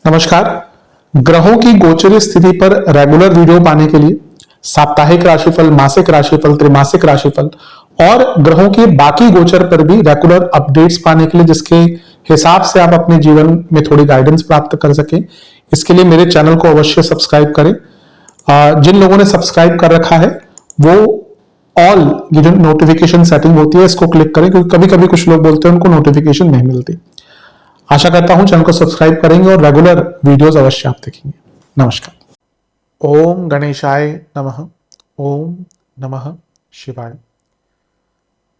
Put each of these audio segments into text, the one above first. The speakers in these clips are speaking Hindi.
नमस्कार। ग्रहों की गोचर स्थिति पर रेगुलर वीडियो पाने के लिए साप्ताहिक राशिफल, मासिक राशिफल, त्रैमासिक राशिफल और ग्रहों के बाकी गोचर पर भी रेगुलर अपडेट्स पाने के लिए जिसके हिसाब से आप अपने जीवन में थोड़ी गाइडेंस प्राप्त कर सके, इसके लिए मेरे चैनल को अवश्य सब्सक्राइब करें। जिन लोगों ने सब्सक्राइब कर रखा है वो ऑल ये जो नोटिफिकेशन सेटिंग होती है इसको क्लिक करें, क्योंकि कभी कभी कुछ लोग बोलते हैं उनको नोटिफिकेशन नहीं मिलती। आशा करता हूं चैनल को सब्सक्राइब करेंगे और रेगुलर वीडियोस अवश्य आप देखेंगे। नमस्कार। ओम गणेशाय नमः। ओम नमः शिवाय।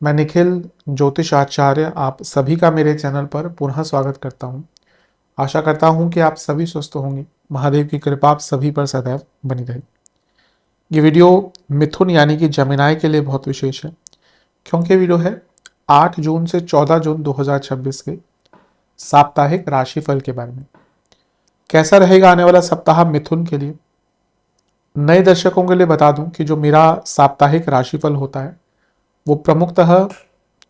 मैं निखिल ज्योतिष आचार्य आप सभी का मेरे चैनल पर पुनः स्वागत करता हूं। आशा करता हूं कि आप सभी स्वस्थ होंगे। महादेव की कृपा आप सभी पर सदैव बनी रहे। ये वीडियो मिथुन यानी कि जमिनाई के लिए बहुत विशेष है, क्योंकि वीडियो है 8 जून से 14 जून 2026 के साप्ताहिक राशिफल के बारे में। कैसा रहेगा आने वाला सप्ताह मिथुन के लिए। नए दर्शकों के लिए बता दूं कि जो मेरा साप्ताहिक राशिफल होता है वो प्रमुखतः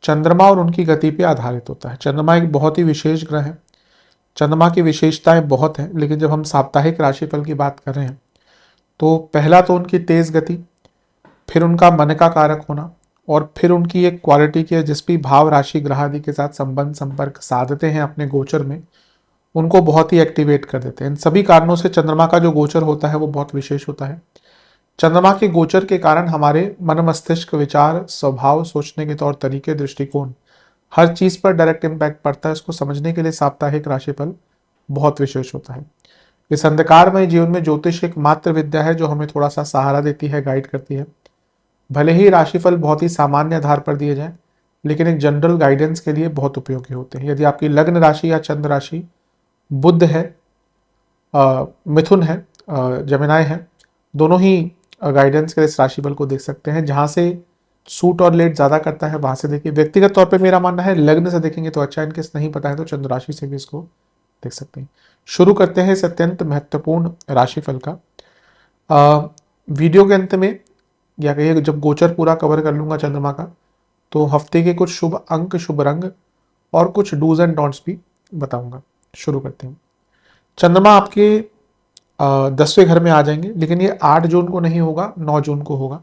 चंद्रमा और उनकी गति पर आधारित होता है। चंद्रमा एक बहुत ही विशेष ग्रह है, चंद्रमा की विशेषताएं बहुत हैं, लेकिन जब हम साप्ताहिक राशिफल की बात कर रहे हैं तो पहला तो उनकी तेज गति, फिर उनका मन का कारक होना, और फिर उनकी एक क्वालिटी की जिस भी भाव राशि ग्रह आदि के साथ संबंध संपर्क साधते हैं अपने गोचर में, उनको बहुत ही एक्टिवेट कर देते हैं। इन सभी कारणों से चंद्रमा का जो गोचर होता है वो बहुत विशेष होता है। चंद्रमा के गोचर के कारण हमारे मन मस्तिष्क, विचार, स्वभाव, सोचने के तौर तरीके, दृष्टिकोण, हर चीज पर डायरेक्ट इम्पैक्ट पड़ता है। इसको समझने के लिए साप्ताहिक राशिफल बहुत विशेष होता है। इस अंधकारमय जीवन में ज्योतिष एक मात्र विद्या है जो हमें थोड़ा सा सहारा देती है, गाइड करती है। भले ही राशिफल बहुत ही सामान्य आधार पर दिए जाए, लेकिन एक जनरल गाइडेंस के लिए बहुत उपयोगी होते हैं। यदि आपकी लग्न राशि या चंद्र राशि बुध है, मिथुन है, जमिनाई है, दोनों ही गाइडेंस के इस राशिफल को देख सकते हैं। जहां से सूट और लेट ज्यादा करता है वहां से देखिए। व्यक्तिगत तौर पे मेरा मानना है लग्न से देखेंगे तो अच्छा, इनकेस नहीं पता है तो चंद्र राशि से भी इसको देख सकते हैं। शुरू करते हैं इस अत्यंत महत्वपूर्ण राशिफल का। वीडियो के अंत में या कहिए जब गोचर पूरा कवर कर लूंगा चंद्रमा का, तो हफ्ते के कुछ शुभ अंक, शुभ रंग और कुछ डूज एंड डॉन्ट्स भी बताऊंगा। शुरू करते हैं। चंद्रमा आपके 10वें घर में आ जाएंगे, लेकिन ये 8 जून को नहीं होगा, 9 जून को होगा।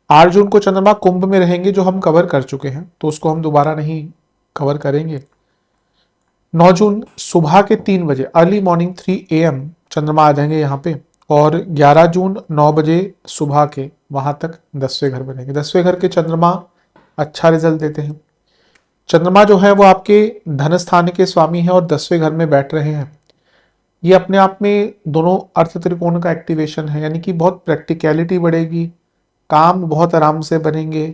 8 जून को चंद्रमा कुंभ में रहेंगे, जो हम कवर कर चुके हैं, तो उसको हम दोबारा नहीं कवर करेंगे। 9 जून सुबह के 3 बजे, अर्ली मॉर्निंग 3 AM चंद्रमा आ जाएंगे यहाँ पे, और 11 जून 9 बजे सुबह के वहां तक 10वें घर में रहेंगे। 10वें घर के चंद्रमा अच्छा रिजल्ट देते हैं। चंद्रमा जो है वो आपके धन स्थान के स्वामी है और 10वें घर में बैठ रहे हैं। ये अपने आप में दोनों अर्थ त्रिकोण का एक्टिवेशन है, यानी कि बहुत प्रैक्टिकलिटी बढ़ेगी, काम बहुत आराम से बनेंगे।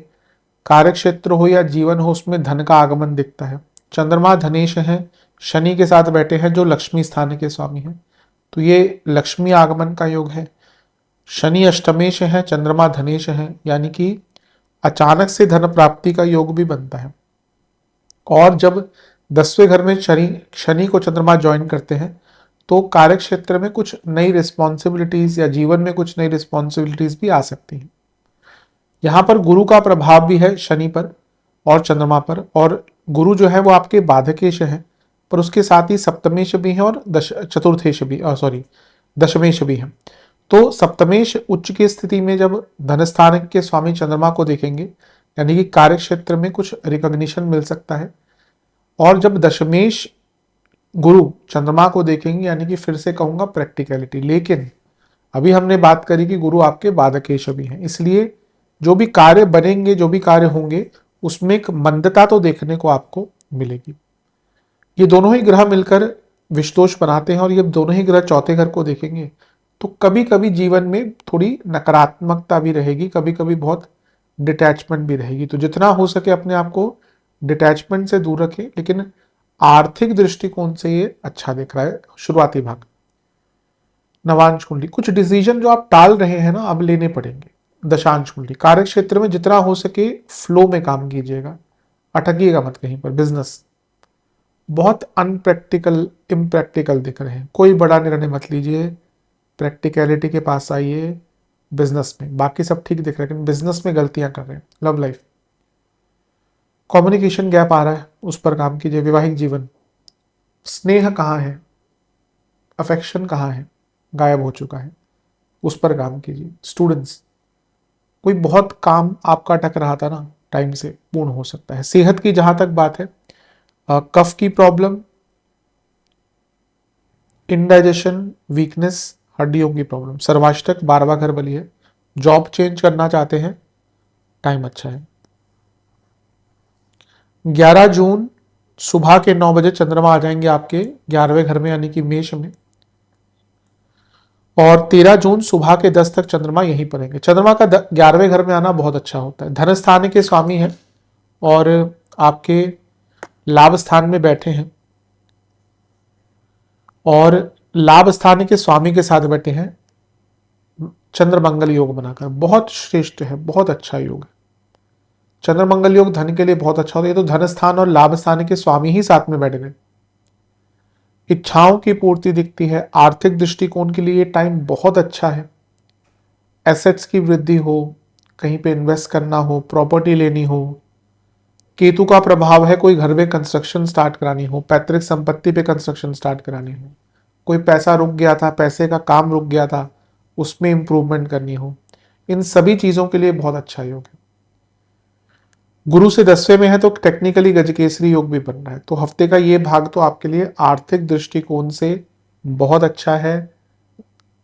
कार्य क्षेत्र हो या जीवन हो, उसमें धन का आगमन दिखता है। चंद्रमा धनेश है, शनि के साथ बैठे हैं जो लक्ष्मी स्थान के स्वामी हैं, तो ये लक्ष्मी आगमन का योग है। शनि अष्टमेश है, चंद्रमा धनेश है, यानी कि अचानक से धन प्राप्ति का योग भी बनता है। और जब 10वें घर में शनि को चंद्रमा ज्वाइन करते हैं तो कार्य क्षेत्र में कुछ नई रिस्पॉन्सिबिलिटीज या जीवन में कुछ नई रिस्पॉन्सिबिलिटीज भी आ सकती हैं। यहां पर गुरु का प्रभाव भी है शनि पर और चंद्रमा पर, और गुरु जो है वो आपके बाधकेश है, पर उसके साथ ही सप्तमेश भी है और चतुर्थेश भी, दशमेश भी है। तो सप्तमेश उच्च की स्थिति में जब धनस्थान के स्वामी चंद्रमा को देखेंगे, यानी कि कार्य क्षेत्र में कुछ रिकॉग्निशन मिल सकता है। और जब दशमेश गुरु चंद्रमा को देखेंगे, यानी कि फिर से कहूंगा प्रैक्टिकलिटी। लेकिन अभी हमने बात करी कि गुरु आपके बाधकेश भी हैं, इसलिए जो भी कार्य बनेंगे, जो भी कार्य होंगे, उसमें एक मंदता तो देखने को आपको मिलेगी। ये दोनों ही ग्रह मिलकर विषदोष बनाते हैं, और ये दोनों ही ग्रह चौथे घर को देखेंगे तो कभी कभी जीवन में थोड़ी नकारात्मकता भी रहेगी, कभी कभी बहुत डिटैचमेंट भी रहेगी। तो जितना हो सके अपने आप को डिटैचमेंट से दूर रखें, लेकिन आर्थिक दृष्टिकोण से ये अच्छा दिख रहा है शुरुआती भाग। नवांश कुंडली, कुछ डिसीजन जो आप टाल रहे हैं ना, अब लेने पड़ेंगे। दशांश कुंडली, कार्य क्षेत्र में जितना हो सके फ्लो में काम कीजिएगा, अटकिएगा मत कहीं पर। बिजनेस बहुत अनप्रैक्टिकल, इम्प्रैक्टिकल दिख रहे हैं, कोई बड़ा निर्णय मत लीजिए, प्रैक्टिकलिटी के पास आइए बिजनेस में। बाकी सब ठीक दिख रहा है, लेकिन बिजनेस में गलतियां कर रहे हैं। लव लाइफ, कम्युनिकेशन गैप आ रहा है, उस पर काम कीजिए। वैवाहिक जीवन, स्नेह कहाँ है, अफेक्शन कहाँ है, गायब हो चुका है, उस पर काम कीजिए। स्टूडेंट्स, कोई बहुत काम आपका अटक रहा था ना, टाइम से पूर्ण हो सकता है। सेहत की जहां तक बात है, कफ की प्रॉब्लम, इंडाइजेशन, वीकनेस, हड्डियों की प्रॉब्लम, सर्वाष्टक, 12वां घर बली है। जॉब चेंज करना चाहते हैं, टाइम अच्छा है। 11 जून सुबह के 9 बजे चंद्रमा आ जाएंगे आपके 11वें घर में, यानी कि मेष में। और 13 जून सुबह के 10 तक चंद्रमा यहीं पर रहेंगे। चंद्रमा का 11वें घर में आना बहुत अच्छा होता है। धन स्थान के स्वामी है और आपके लाभ स्थान में बैठे हैं, और लाभ स्थान के स्वामी के साथ बैठे हैं चंद्र मंगल योग बनाकर। बहुत श्रेष्ठ है, बहुत अच्छा योग है। चंद्र मंगल योग धन के लिए बहुत अच्छा होता है। ये तो धन स्थान और लाभ स्थान के स्वामी ही साथ में बैठ गए। इच्छाओं की पूर्ति दिखती है। आर्थिक दृष्टिकोण के लिए ये टाइम बहुत अच्छा है। एसेट्स की वृद्धि हो, कहीं पे इन्वेस्ट करना हो, प्रॉपर्टी लेनी हो। केतु का प्रभाव है, कोई घर में कंस्ट्रक्शन स्टार्ट करानी हो, पैतृक संपत्ति पे कंस्ट्रक्शन स्टार्ट करानी हो, कोई पैसा रुक गया था, पैसे का काम रुक गया था, उसमें इंप्रूवमेंट करनी हो, इन सभी चीजों के लिए बहुत अच्छा योग है। गुरु से 10वें में है तो टेक्निकली गजकेसरी योग भी बन रहा है। तो हफ्ते का ये भाग तो आपके लिए आर्थिक दृष्टिकोण से बहुत अच्छा है।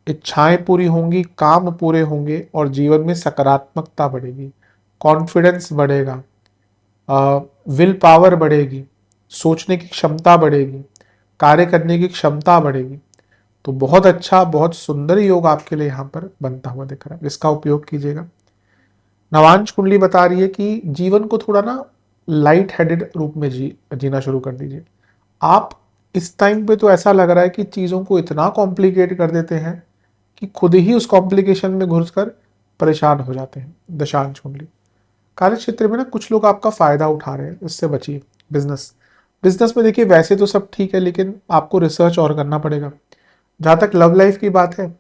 इच्छाएं पूरी होंगी, काम पूरे होंगे और जीवन में सकारात्मकता बढ़ेगी, कॉन्फिडेंस बढ़ेगा, विल पावर बढ़ेगी, सोचने की क्षमता बढ़ेगी, कार्य करने की क्षमता बढ़ेगी। तो बहुत अच्छा, बहुत सुंदर योग आपके लिए यहाँ पर बनता हुआ दिख रहा है। इसका उपयोग कीजिएगा। नवांश कुंडली बता रही है कि जीवन को थोड़ा ना लाइट हेडेड रूप में जीना शुरू कर दीजिए। आप इस टाइम पे तो ऐसा लग रहा है कि चीज़ों को इतना कॉम्प्लिकेट कर देते हैं कि खुद ही उस कॉम्प्लिकेशन में घुसकर परेशान हो जाते हैं। दशांश कुंडली, कार्य क्षेत्र में ना कुछ लोग आपका फायदा उठा रहे हैं, इससे बचिए। बिजनेस, बिजनेस में देखिए वैसे तो सब ठीक है, लेकिन आपको रिसर्च और करना पड़ेगा। जहां तक लव लाइफ की बात है,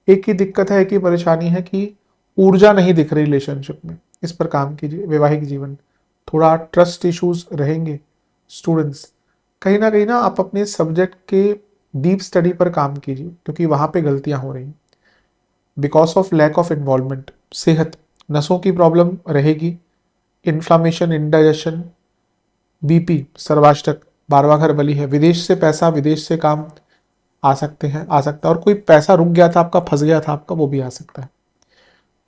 एक ही दिक्कत है, एक ही परेशानी है कि ऊर्जा नहीं दिख रही रिलेशनशिप में, इस पर काम कीजिए। वैवाहिक जीवन, थोड़ा ट्रस्ट इश्यूज रहेंगे। स्टूडेंट्स, कहीं ना आप अपने सब्जेक्ट के डीप स्टडी पर काम कीजिए, क्योंकि वहां पे गलतियां हो रही हैं because of lack of involvement. सेहत, नसों की प्रॉब्लम रहेगी, इन्फ्लामेशन, इंडाइजेशन, बीपी, सर्वाष्टक, 12वां घर बली है। विदेश से पैसा, विदेश से काम आ सकते हैं, आ सकता है। और कोई पैसा रुक गया था आपका, फंस गया था आपका, वो भी आ सकता है।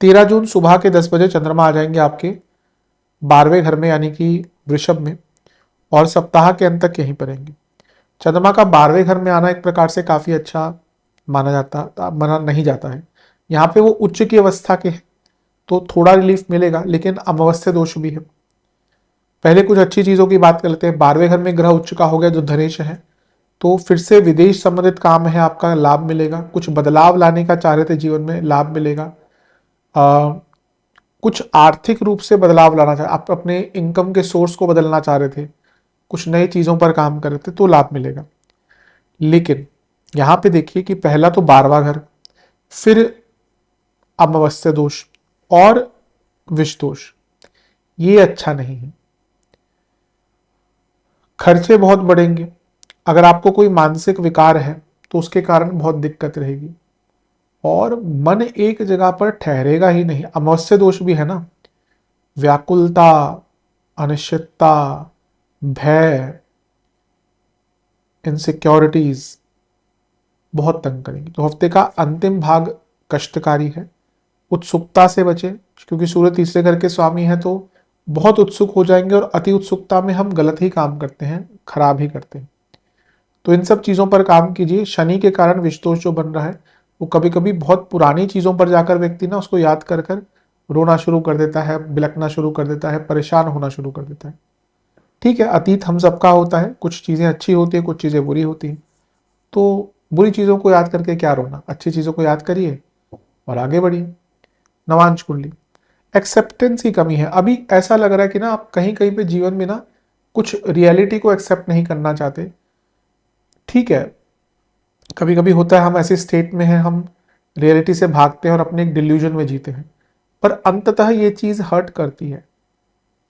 13 जून सुबह के 10 बजे चंद्रमा आ जाएंगे आपके 12वें घर में, यानी कि वृषभ में, और सप्ताह के अंत तक यहीं पर रहेंगे। चंद्रमा का 12वें घर में आना एक प्रकार से काफी अच्छा माना नहीं जाता है। यहाँ पे वो उच्च की अवस्था के हैं तो थोड़ा रिलीफ मिलेगा, लेकिन अमावस्या दोष भी है। पहले कुछ अच्छी चीजों की बात कर लेते हैं। 12वें घर में ग्रह उच्च का हो गया जो धनेश है, तो फिर से विदेश संबंधित काम है आपका, लाभ मिलेगा। कुछ बदलाव लाने का चाह रहे थे जीवन में, लाभ मिलेगा। कुछ आर्थिक रूप से बदलाव लाना चाह, आप अपने इनकम के सोर्स को बदलना चाह रहे थे, कुछ नई चीजों पर काम कर रहे थे, तो लाभ मिलेगा। लेकिन यहां पे देखिए कि पहला तो 12वां घर, फिर अमावस्या दोष और विष दोष, ये अच्छा नहीं है। खर्चे बहुत बढ़ेंगे। अगर आपको कोई मानसिक विकार है तो उसके कारण बहुत दिक्कत रहेगी, और मन एक जगह पर ठहरेगा ही नहीं। अमावस्या दोष भी है ना, व्याकुलता, अनिश्चितता, भय, इनसिक्योरिटीज बहुत तंग करेंगे। तो हफ्ते का अंतिम भाग कष्टकारी है। उत्सुकता से बचे, क्योंकि सूर्य तीसरे घर के स्वामी है, तो बहुत उत्सुक हो जाएंगे, और अति उत्सुकता में हम गलत ही काम करते हैं, खराब ही करते हैं। तो इन सब चीजों पर काम कीजिए। शनि के कारण विषदोष जो बन रहा है, वो कभी कभी बहुत पुरानी चीजों पर जाकर व्यक्ति ना उसको याद कर कर रोना शुरू कर देता है, बिलखना शुरू कर देता है, परेशान होना शुरू कर देता है। ठीक है, अतीत हम सबका होता है, कुछ चीजें अच्छी होती है, कुछ चीजें बुरी होती हैं। तो बुरी चीजों को याद करके क्या रोना, अच्छी चीजों को याद करिए और आगे बढ़िए। नवांश कुंडली, एक्सेप्टेंस की कमी है। अभी ऐसा लग रहा है कि ना आप कहीं कहीं पे जीवन में ना कुछ रियलिटी को एक्सेप्ट नहीं करना चाहते। ठीक है, कभी कभी होता है हम ऐसे स्टेट में हैं, हम रियलिटी से भागते हैं और अपने एक डिल्यूजन में जीते हैं, पर अंततः ये चीज हर्ट करती है।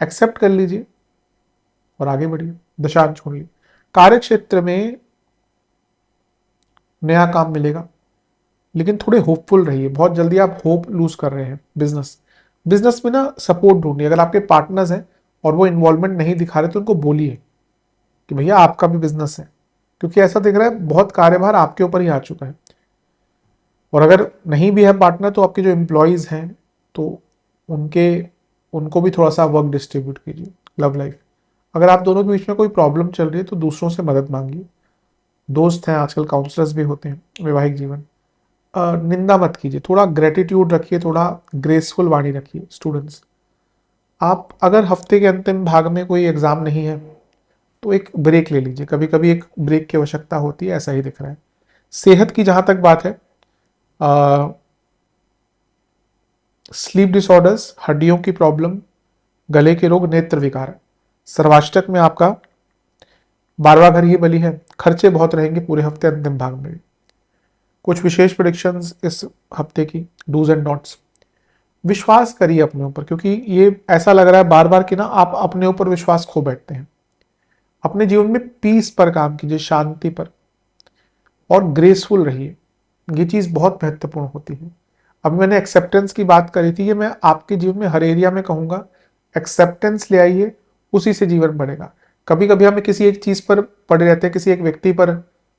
एक्सेप्ट कर लीजिए और आगे बढ़िए। दशांश कुंडली, कार्य क्षेत्र में नया काम मिलेगा, लेकिन थोड़े होपफुल रहिए। बहुत जल्दी आप होप लूज कर रहे हैं। बिजनेस में ना सपोर्ट ढूंढिए। अगर आपके पार्टनर्स हैं और वो इन्वॉल्वमेंट नहीं दिखा रहे तो उनको बोलिए कि भैया आपका भी बिजनेस है, क्योंकि ऐसा दिख रहा है बहुत कार्यभार आपके ऊपर ही आ चुका है। और अगर नहीं भी है पार्टनर तो आपके जो एम्प्लॉयज़ हैं तो उनके उनको भी थोड़ा सा वर्क डिस्ट्रीब्यूट कीजिए। लव लाइफ, अगर आप दोनों के बीच में कोई प्रॉब्लम चल रही है तो दूसरों से मदद मांगिए। दोस्त हैं, आजकल काउंसलर्स भी होते हैं। वैवाहिक जीवन, निंदा मत कीजिए, थोड़ा ग्रेटिट्यूड रखिए, थोड़ा ग्रेसफुल वाणी रखिए। स्टूडेंट्स, आप अगर हफ्ते के अंतिम भाग में कोई एग्जाम नहीं है तो एक ब्रेक ले लीजिए। कभी कभी एक ब्रेक की आवश्यकता होती है, ऐसा ही दिख रहा है। सेहत की जहां तक बात है, स्लीप डिसऑर्डर्स, हड्डियों की प्रॉब्लम, गले के रोग, नेत्र विकार। सर्वाष्टक में आपका 12वां घर ही बली है। खर्चे बहुत रहेंगे पूरे हफ्ते अंतिम भाग में। कुछ विशेष प्रेडिक्शंस इस हफ्ते की, डूज एंड डॉट्स। विश्वास करिए अपने ऊपर, क्योंकि ये ऐसा लग रहा है बार बार कि ना आप अपने ऊपर विश्वास खो बैठते हैं। अपने जीवन में पीस पर काम कीजिए, शांति पर, और ग्रेसफुल रहिए। ये चीज बहुत महत्वपूर्ण होती है। अभी मैंने एक्सेप्टेंस की बात करी थी, ये मैं आपके जीवन में हर एरिया में कहूंगा। एक्सेप्टेंस ले आइए, उसी से जीवन बढ़ेगा। कभी कभी हमें किसी एक चीज पर पड़े रहते हैं, किसी एक व्यक्ति पर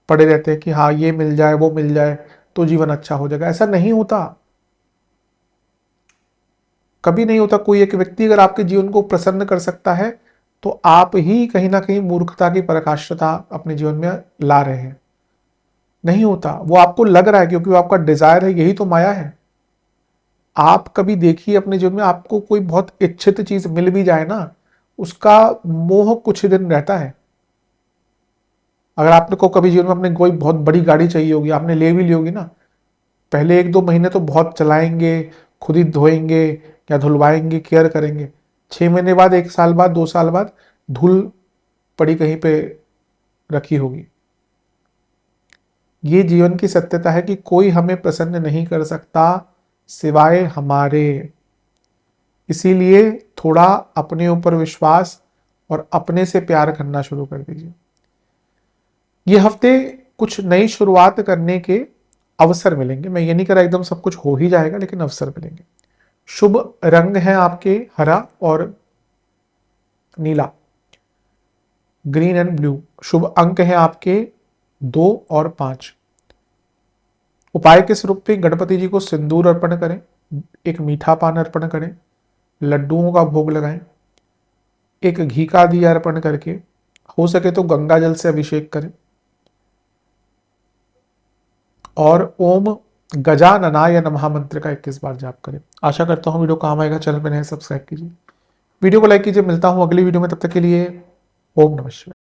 पड़े रहते हैं कि हाँ ये मिल जाए, वो मिल जाए तो जीवन अच्छा हो जाएगा। ऐसा नहीं होता, कभी नहीं होता। कोई एक व्यक्ति अगर आपके जीवन को प्रसन्न कर सकता है तो आप ही कहीं ना कहीं मूर्खता की पराकाष्ठता अपने जीवन में ला रहे हैं। नहीं होता, वो आपको लग रहा है क्योंकि वो आपका डिजायर है, यही तो माया है। आप कभी देखिए अपने जीवन में, आपको कोई बहुत इच्छित चीज मिल भी जाए ना, उसका मोह कुछ दिन रहता है। अगर आपने को कभी जीवन में अपने कोई बहुत बड़ी गाड़ी चाहिए होगी, आपने ले भी ली होगी ना, पहले 1-2 महीने तो बहुत चलाएंगे, खुद ही धोएंगे या धुलवाएंगे, केयर करेंगे। 6 महीने बाद, 1 साल बाद, 2 साल बाद धूल पड़ी कहीं पे रखी होगी। ये जीवन की सत्यता है कि कोई हमें प्रसन्न नहीं कर सकता सिवाय हमारे। इसीलिए थोड़ा अपने ऊपर विश्वास और अपने से प्यार करना शुरू कर दीजिए। ये हफ्ते कुछ नई शुरुआत करने के अवसर मिलेंगे। मैं ये नहीं कह रहा एकदम सब कुछ हो ही जाएगा, लेकिन अवसर मिलेंगे। शुभ रंग है आपके हरा और नीला, ग्रीन एंड ब्लू। शुभ अंक है आपके 2 और 5। उपाय के स्वरूप में गणपति जी को सिंदूर अर्पण करें, एक मीठा पान अर्पण करें, लड्डुओं का भोग लगाएं, एक घी का दिया अर्पण करके हो सके तो गंगा जल से अभिषेक करें, और ओम गजाननाय नमः मंत्र का 21 बार जाप करें। आशा करता हूँ वीडियो काम आएगा। चैनल पर नए सब्सक्राइब कीजिए, वीडियो को लाइक कीजिए। मिलता हूँ अगली वीडियो में, तब तक के लिए ओम नमः शिवाय।